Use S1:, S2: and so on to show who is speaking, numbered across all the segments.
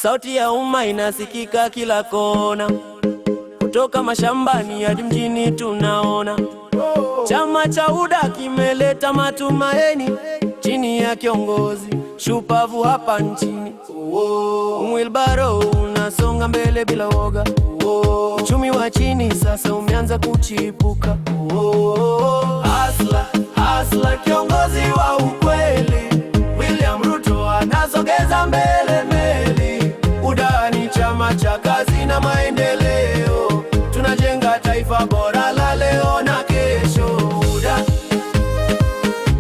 S1: Sauti ya umma inasikika kila kona, kutoka mashambani hadi mjini tunaona. Chama cha UDA kimeleta matumaini chini ya kiongozi shupavu hapa nchini. Wheelbarrow unasonga mbele bila woga. Uchumi wa chini sasa umeanza kuchipuka. Hasla, hasla, kiongozi wa ukweli. William Ruto anasogeza mbele meli. UDA ni chama cha kazi na maendeleo. Tunajenga taifa bora la leo na kesho. UDA,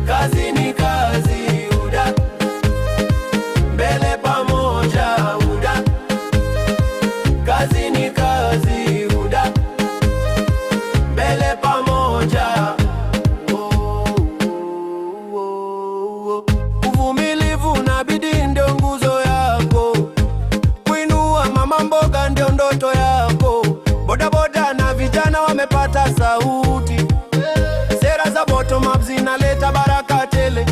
S1: kazi ni kazi. UDA, mbele pamoja. UDA, kazi ni kazi. UDA, mbele pamoja. Uvumilivu na bidii ndio nguzo yako. Kuinua mama mboga ndio ndoto yako. Bodaboda na vijana wamepata sauti. Sera za bottom up zinaleta baraka tele.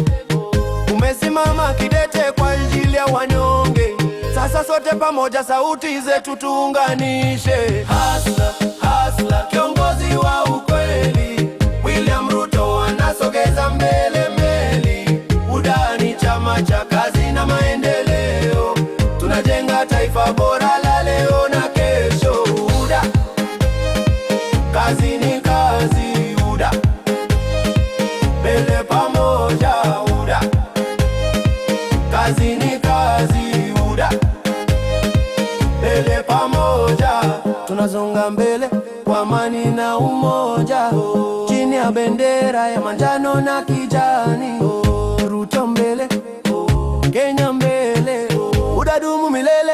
S1: Umesimama kidete kwa ajili ya wanyonge. Sasa sote pamoja sauti zetu tuunganishe. Hasla, hasla, kiongozi wa ukweli. William Ruto anasogeza mbele meli. UDA ni chama cha kazi na maendeleo. Tunajenga taifa bora la leo na kesho. UDA, kazi ni kazi. UDA, mbele pamoja. UDA, kazi ni kazi. UDA, mbele pamoja. Tunazonga mbele kwa amani na umoja, chini ya bendera ya manjano na kijani. Ruto mbele, Kenya mbele, UDA dumu milele.